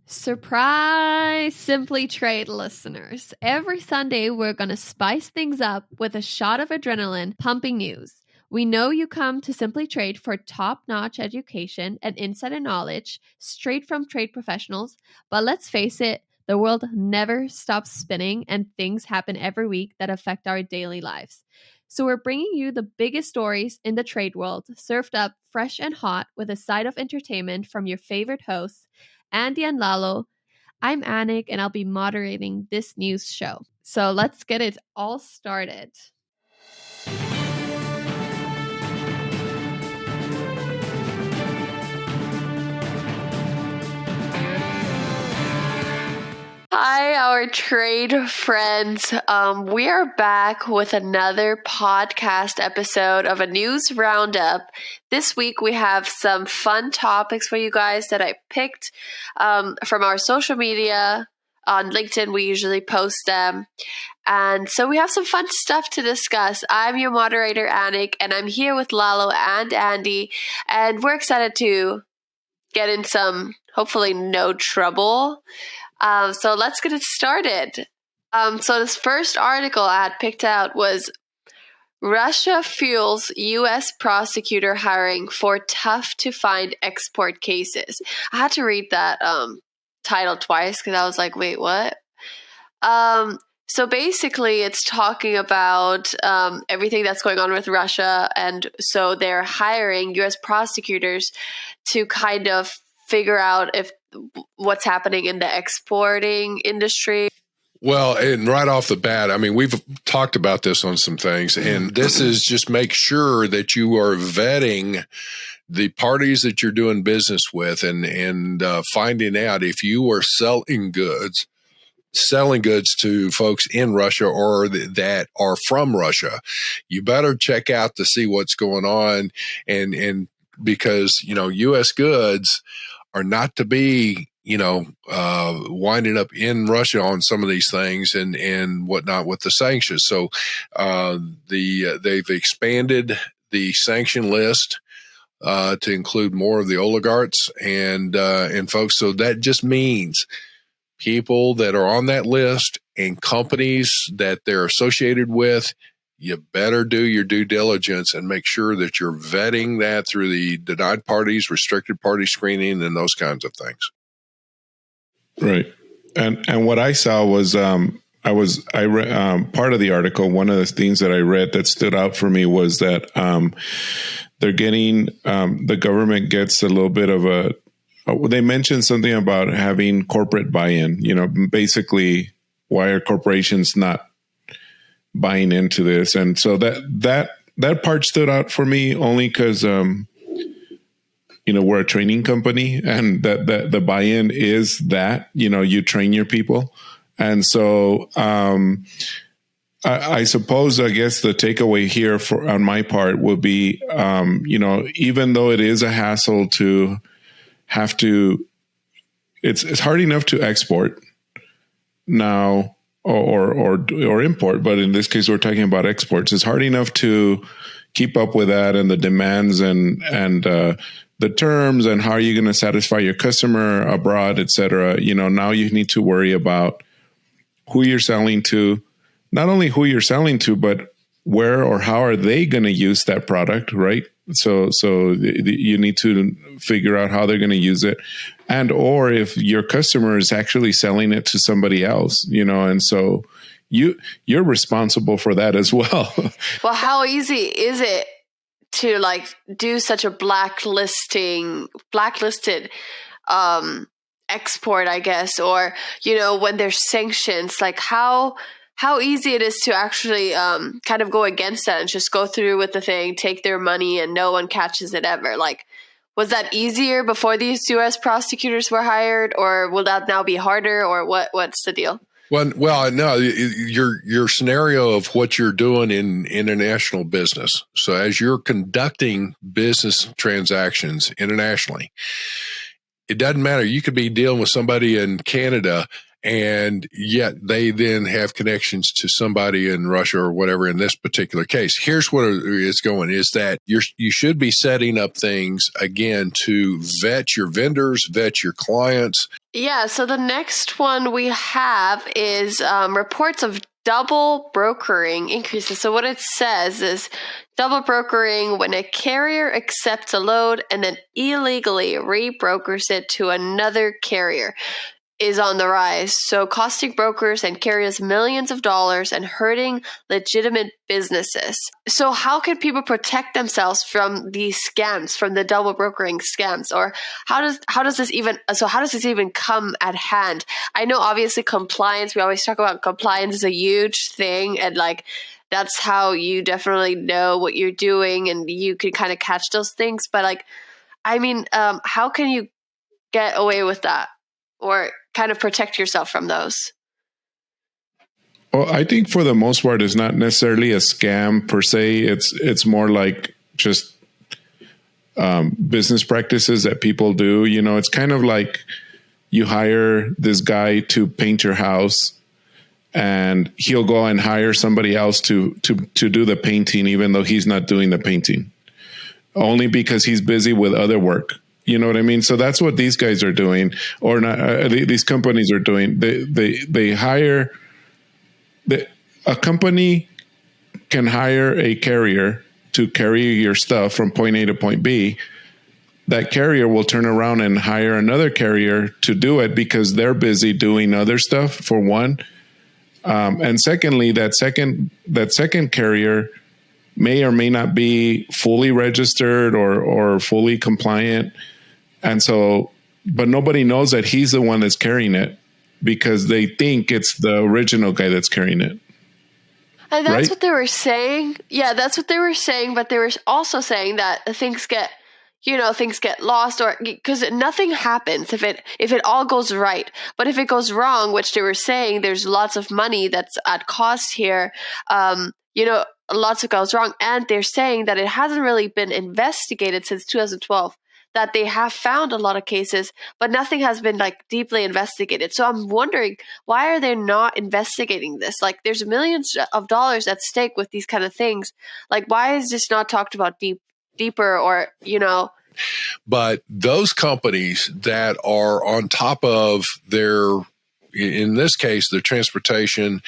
Surprise, Simply Trade listeners. Every Sunday, we're going to spice things up with a shot of adrenaline pumping news. We know you come to Simply Trade for top-notch education and insider knowledge straight from trade professionals, but let's face it, the world never stops spinning and things happen every week that affect our daily lives. So we're bringing you the biggest stories in the trade world, served up fresh and hot with a side of entertainment from your favorite hosts, Andy and Lalo. I'm Anik, and I'll be moderating this news show. So let's get it all started. Hi, our trade friends. We are back with another podcast episode of a news roundup. This week we have some fun topics for you guys that I picked from our social media. On LinkedIn, we usually post them. And so we have some fun stuff to discuss. I'm your moderator, Anik, and I'm here with Lalo and Andy. And we're excited to get in some, hopefully, no trouble. So let's get it started. So this first article I had picked out was Russia fuels U.S. prosecutor hiring for tough-to-find export cases. I had to read that title twice because I was like, wait, what? So basically it's talking about everything that's going on with Russia. And so they're hiring U.S. prosecutors to kind of figure out if what's happening in the exporting industry. Well, and right off the bat, I mean, we've talked about this on some things, and this is just make sure that you are vetting the parties that you're doing business with and finding out if you are selling goods to folks in Russia or that are from Russia. You better check out to see what's going on, and because, U.S. goods are not to be, winding up in Russia on some of these things and whatnot with the sanctions. So they've expanded the sanction list to include more of the oligarchs and folks. So that just means people that are on that list and companies that they're associated with, you better do your due diligence and make sure that you're vetting that through the denied parties, restricted party screening, and those kinds of things. Right. And what I saw was I read part of the article. One of the things that I read that stood out for me was that they're getting the government gets a little bit of they mentioned something about having corporate buy-in. Basically, why are corporations not buying into this? And so that part stood out for me only because we're a training company, and that the buy-in is that you train your people. And so I suppose I guess the takeaway here on my part would be even though it is a hassle to have to, it's hard enough to export now or import, but in this case we're talking about exports. It's hard enough to keep up with that and the demands and the terms and how are you going to satisfy your customer abroad, et cetera. Now you need to worry about who you're selling to, not only who you're selling to, but where or how are they going to use that product, right? So you need to figure out how they're going to use it, and or if your customer is actually selling it to somebody else, and so you're responsible for that as well. Well, how easy is it to do such a blacklisted export, I guess, or when there's sanctions, how easy it is to actually kind of go against that and just go through with the thing, take their money, and no one catches it ever. Was that easier before these U.S. prosecutors were hired, or will that now be harder, or what's the deal? Well, no, your scenario of what you're doing in international business. So as you're conducting business transactions internationally, it doesn't matter. You could be dealing with somebody in Canada And yet they then have connections to somebody in Russia or whatever in this particular case. Here's what it's going is that you should be setting up things, again, to vet your vendors, vet your clients. Yeah, so the next one we have is reports of double brokering increases. So what it says is double brokering when a carrier accepts a load and then illegally rebrokers it to another carrier is on the rise, so costing brokers and carriers millions of dollars and hurting legitimate businesses. So how can people protect themselves from these scams, from the double brokering scams? Or how does this even come at hand? I know obviously compliance, we always talk about compliance is a huge thing, and like that's how you definitely know what you're doing and you can kind of catch those things. But like, I mean, how can you get away with that or kind of protect yourself from those? Well, I think for the most part, it's not necessarily a scam per se. It's more like just business practices that people do. You know, it's kind of like you hire this guy to paint your house, and he'll go and hire somebody else to do the painting, even though he's not doing the painting, only because he's busy with other work. You know what I mean? So that's what these guys are doing, or not. These companies are doing. They hire. A company can hire a carrier to carry your stuff from point A to point B. That carrier will turn around and hire another carrier to do it because they're busy doing other stuff, for one. And secondly, that second carrier may or may not be fully registered or fully compliant. And so, but nobody knows that he's the one that's carrying it because they think it's the original guy that's carrying it. And that's right? what they were saying. Yeah, that's what they were saying. But they were also saying that things get lost, or because nothing happens if it all goes right. But if it goes wrong, which they were saying, there's lots of money that's at cost here. Lots of goes wrong. And they're saying that it hasn't really been investigated since 2012. That they have found a lot of cases, but nothing has been like deeply investigated. So I'm wondering, why are they not investigating this? Like, there's millions of dollars at stake with these kind of things. Like, why is this not talked about deeper, or, you know? But those companies that are on top of their, in this case, the transportation,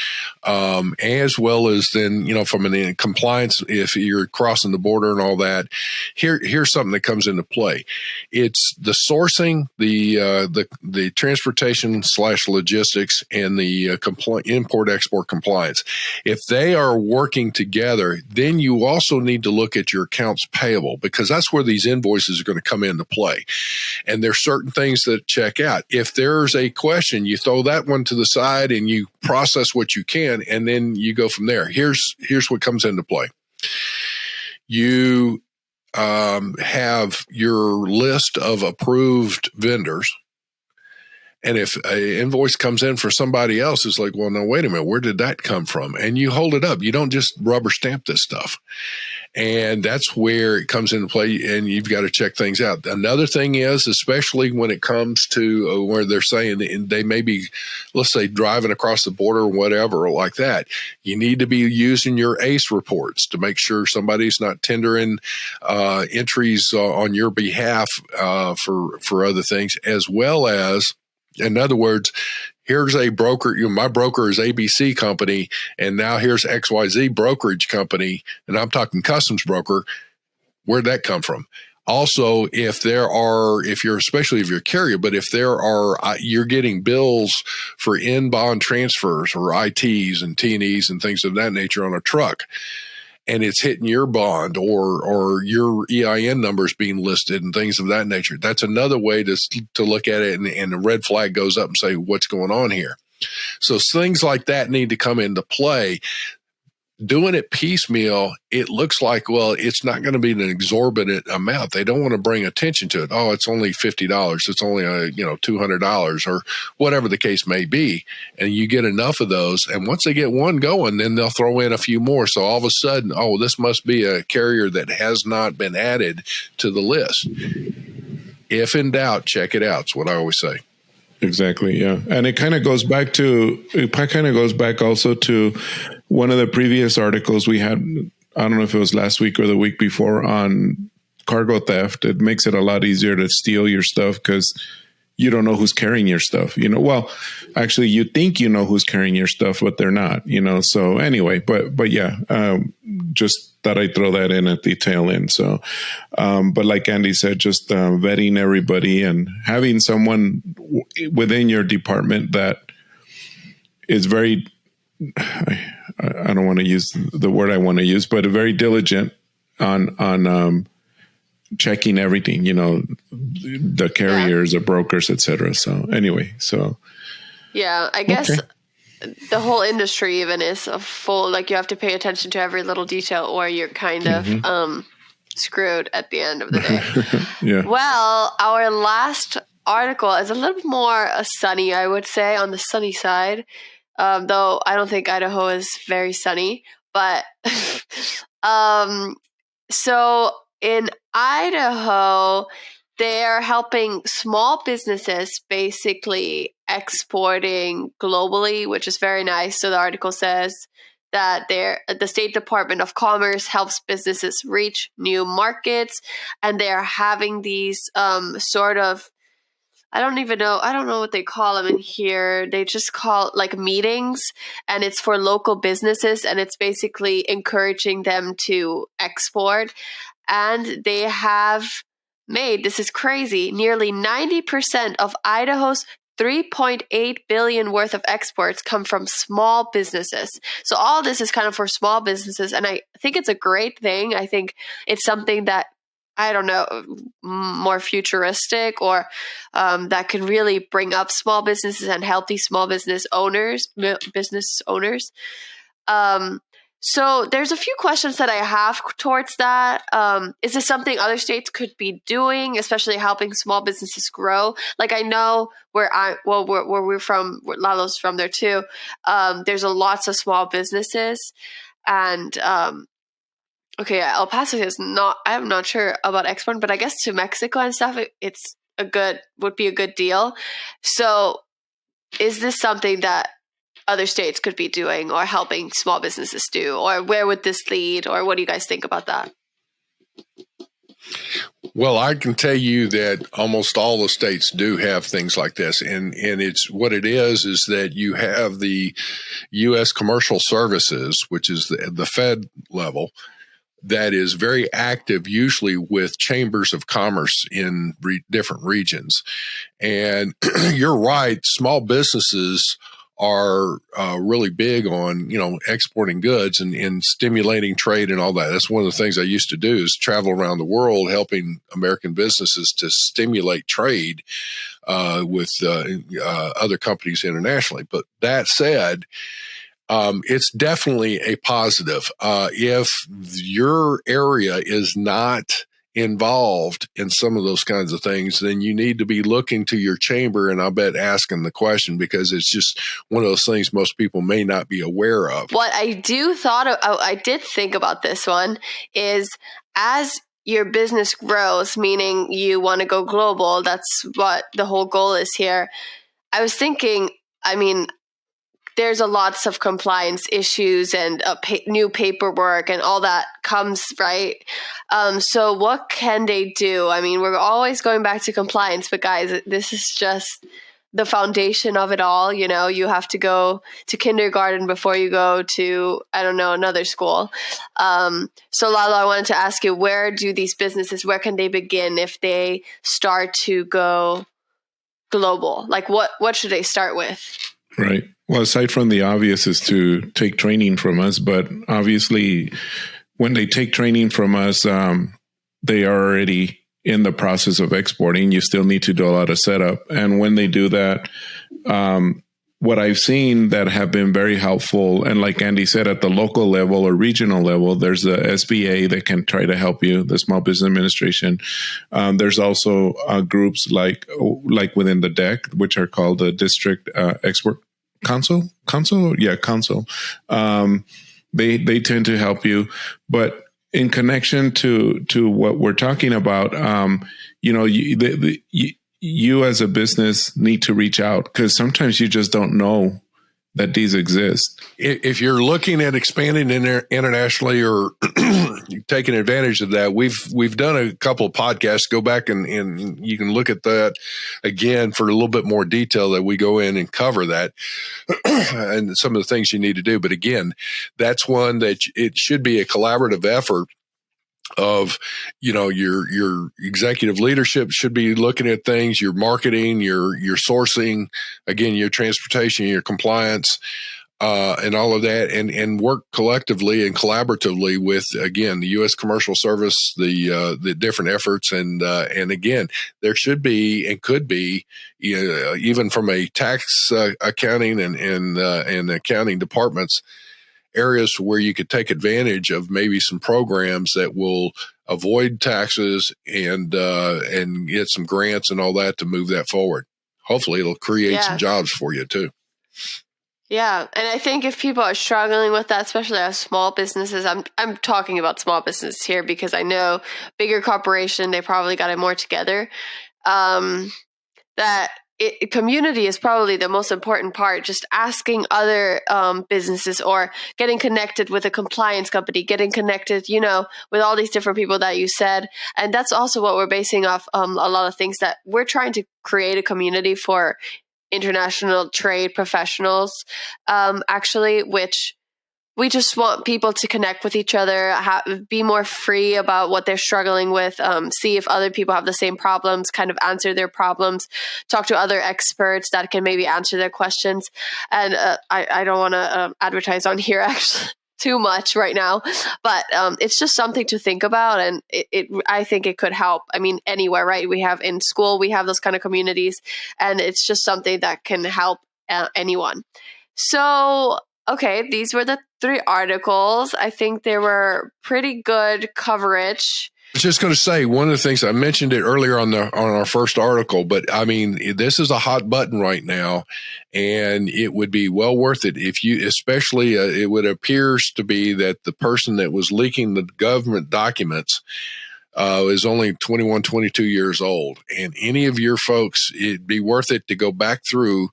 as well as then, from an compliance, if you're crossing the border and all that, here's something that comes into play. It's the sourcing, the transportation / logistics, and the import-export compliance. If they are working together, then you also need to look at your accounts payable, because that's where these invoices are going to come into play. And there's certain things that check out. If there's a question, you throw that one to the side and you process what you can, and then you go from there. Here's what comes into play. You have your list of approved vendors, and if an invoice comes in for somebody else, it's like, well, no, wait a minute, where did that come from? And you hold it up. You don't just rubber stamp this stuff. And that's where it comes into play, and you've got to check things out. Another thing is, especially when it comes to where they're saying they may be, let's say, driving across the border or whatever like that, you need to be using your ACE reports to make sure somebody's not tendering entries on your behalf for other things, as well as, in other words, here's a broker, my broker is ABC company, and now here's XYZ brokerage company, and I'm talking customs broker. Where'd that come from? Also, especially if you're a carrier, but if you're getting bills for in-bond transfers or ITs and T&Es and things of that nature on a truck, and it's hitting your bond or your EIN numbers being listed and things of that nature. That's another way to look at it, and the red flag goes up and say, what's going on here? So things like that need to come into play. Doing it piecemeal, it looks like, well, it's not going to be an exorbitant amount. They don't want to bring attention to it. Oh, it's only $50. It's only $200 or whatever the case may be. And you get enough of those. And once they get one going, then they'll throw in a few more. So all of a sudden, oh, this must be a carrier that has not been added to the list. If in doubt, check it out. It's what I always say. Exactly. Yeah. And it kind of goes back also to one of the previous articles we had. I don't know if it was last week or the week before on cargo theft. It makes it a lot easier to steal your stuff because you don't know who's carrying your stuff. Well, actually you think you know who's carrying your stuff, but they're not, so anyway, but yeah, just thought I'd throw that in at the tail end. So, but like Andy said, just vetting everybody and having someone within your department that is very, I don't want to use the word I want to use, but very diligent on checking everything, the carriers, the brokers, etc. So anyway, yeah, I guess the whole industry even is a full, like you have to pay attention to every little detail or you're kind of screwed at the end of the day. Yeah. Well, our last article is a little bit more sunny, I would say, on the sunny side. Though I don't think Idaho is very sunny, but so in Idaho, they're helping small businesses basically exporting globally, which is very nice. So the article says that the State Department of Commerce helps businesses reach new markets, and they're having these sort of, I don't know what they call them in here. They just call like meetings, and it's for local businesses, and it's basically encouraging them to export. And they have made, this is crazy, nearly 90% of Idaho's 3.8 billion worth of exports come from small businesses. So all this is kind of for small businesses, and I think it's a great thing. I think it's something that, I don't know, more futuristic or that can really bring up small businesses and healthy small business owners. So there's a few questions that I have towards that. Is this something other states could be doing, especially helping small businesses grow? Like I know where we're from, where Lalo's from there too. There's lots of small businesses, and okay, El Paso is not. I'm not sure about exporting, but I guess to Mexico and stuff, would be a good deal. So, is this something that other states could be doing or helping small businesses do, or where would this lead, or what do you guys think about that? Well, I can tell you that almost all the states do have things like this. And it's what it is that you have the U.S. Commercial Services, which is the Fed level, that is very active, usually with chambers of commerce in different regions. And you're right, small businesses are really big on, exporting goods and stimulating trade and all that. That's one of the things I used to do, is travel around the world helping American businesses to stimulate trade with other companies internationally. But that said, it's definitely a positive. If your area is not involved in some of those kinds of things, then you need to be looking to your chamber, and I'll bet asking the question, because it's just one of those things most people may not be aware of. What I did think about this one is, as your business grows, meaning you want to go global, that's what the whole goal is here. I was thinking, there's lots of compliance issues and new paperwork and all that comes, right? So what can they do? We're always going back to compliance, but guys, this is just the foundation of it all. You have to go to kindergarten before you go to, another school. So Lalo, I wanted to ask you, where can they begin if they start to go global? Like what should they start with? Right. Well, aside from the obvious is to take training from us, but obviously when they take training from us, they are already in the process of exporting. You still need to do a lot of setup. And when they do that, what I've seen that have been very helpful, and like Andy said, at the local level or regional level, there's the SBA that can try to help you, the Small Business Administration. There's also groups like within the DEC, which are called the District Export Council. They tend to help you, but in connection to what we're talking about, you as a business need to reach out, because sometimes you just don't know that these exist. If you're looking at expanding internationally or taking advantage of that, we've done a couple of podcasts. Go back and you can look at that again for a little bit more detail that we go in and cover that and some of the things you need to do. But again, that's one that it should be a collaborative effort of, your executive leadership should be looking at things, your marketing, your sourcing, again, your transportation, your compliance, and all of that, and work collectively and collaboratively with, again, the U.S. Commercial Service, the different efforts, and again, there should be and could be, even from a tax accounting and accounting departments, areas where you could take advantage of maybe some programs that will avoid taxes and get some grants and all that to move that forward. Hopefully it'll create some jobs for you too. Yeah. And I think if people are struggling with that, especially as small businesses, I'm talking about small business here because I know bigger corporation, they probably got it more together. Community is probably the most important part. Just asking other businesses or getting connected with a compliance company, getting connected, with all these different people that you said. And that's also what we're basing off a lot of things, that we're trying to create a community for international trade professionals, actually, which we just want people to connect with each other, be more free about what they're struggling with, see if other people have the same problems, kind of answer their problems, talk to other experts that can maybe answer their questions. And I don't want to advertise on here actually too much right now, but it's just something to think about. And I think it could help. I mean, anywhere, right? We have in school, we have those kind of communities, and it's just something that can help anyone. So, okay, these were the 3 articles. I think they were pretty good coverage. I was just going to say, one of the things I mentioned it earlier on our first article, but I mean, this is a hot button right now, and it would be well worth it if you, especially it would appears to be that the person that was leaking the government documents is only 21, 22 years old. And any of your folks, it'd be worth it to go back through.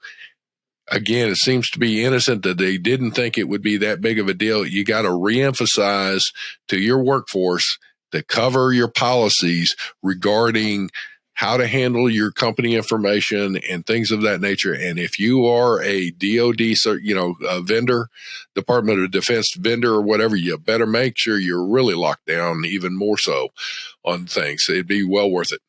Again, it seems to be innocent that they didn't think it would be that big of a deal. You got to reemphasize to your workforce to cover your policies regarding how to handle your company information and things of that nature. And if you are a DOD, a vendor, Department of Defense vendor or whatever, you better make sure you're really locked down even more so on things. It'd be well worth it.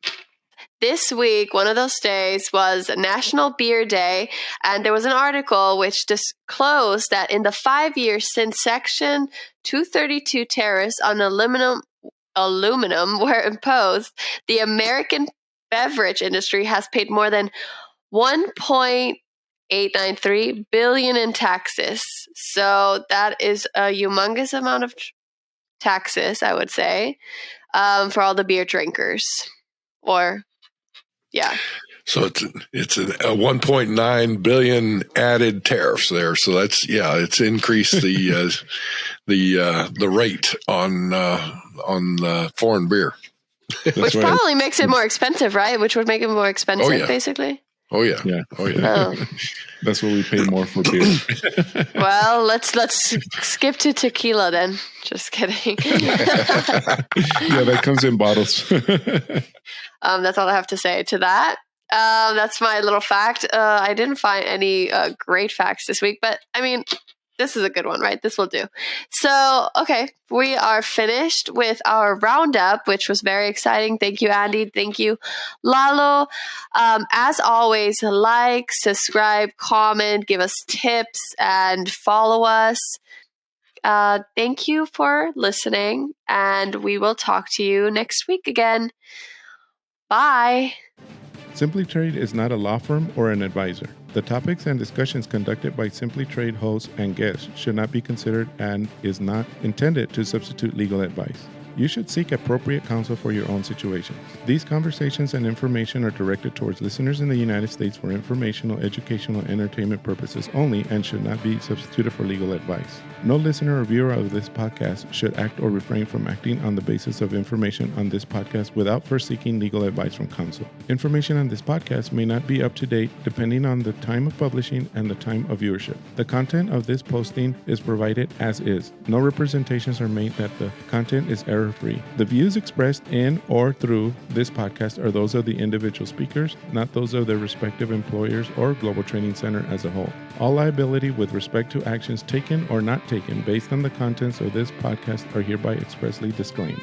This week, one of those days was National Beer Day, and there was an article which disclosed that in the 5 years since Section 232 tariffs on aluminum were imposed, the American beverage industry has paid more than $1.893 billion in taxes. So that is a humongous amount of taxes, I would say, for all the beer drinkers. So it's a 1.9 billion added tariffs there. So that's it's increased the rate on foreign beer, which probably makes it more expensive, right? Which would make it more expensive, basically. Oh yeah. That's what we pay more for beer. Well, let's skip to tequila then. Just kidding. That comes in bottles. That's all I have to say to that. That's my little fact. I didn't find any great facts this week, but I mean, this is a good one, right? This will do. So, okay, we are finished with our roundup, which was very exciting. Thank you, Andy. Thank you, Lalo. As always, like, subscribe, comment, give us tips, and follow us. Thank you for listening, and we will talk to you next week again. Bye. Simply Trade is not a law firm or an advisor. The topics and discussions conducted by Simply Trade hosts and guests should not be considered and is not intended to substitute legal advice. you should seek appropriate counsel for your own situation. These conversations and information are directed towards listeners in the United States for informational, educational, and entertainment purposes only and should not be substituted for legal advice. No listener or viewer of this podcast should act or refrain from acting on the basis of information on this podcast without first seeking legal advice from counsel. Information on this podcast may not be up to date depending on the time of publishing and the time of viewership. The content of this posting is provided as is. No representations are made that the content is error-free. The views expressed in or through this podcast are those of the individual speakers, not those of their respective employers or Global Training Center as a whole. All liability with respect to actions taken or not taken based on the contents of this podcast are hereby expressly disclaimed.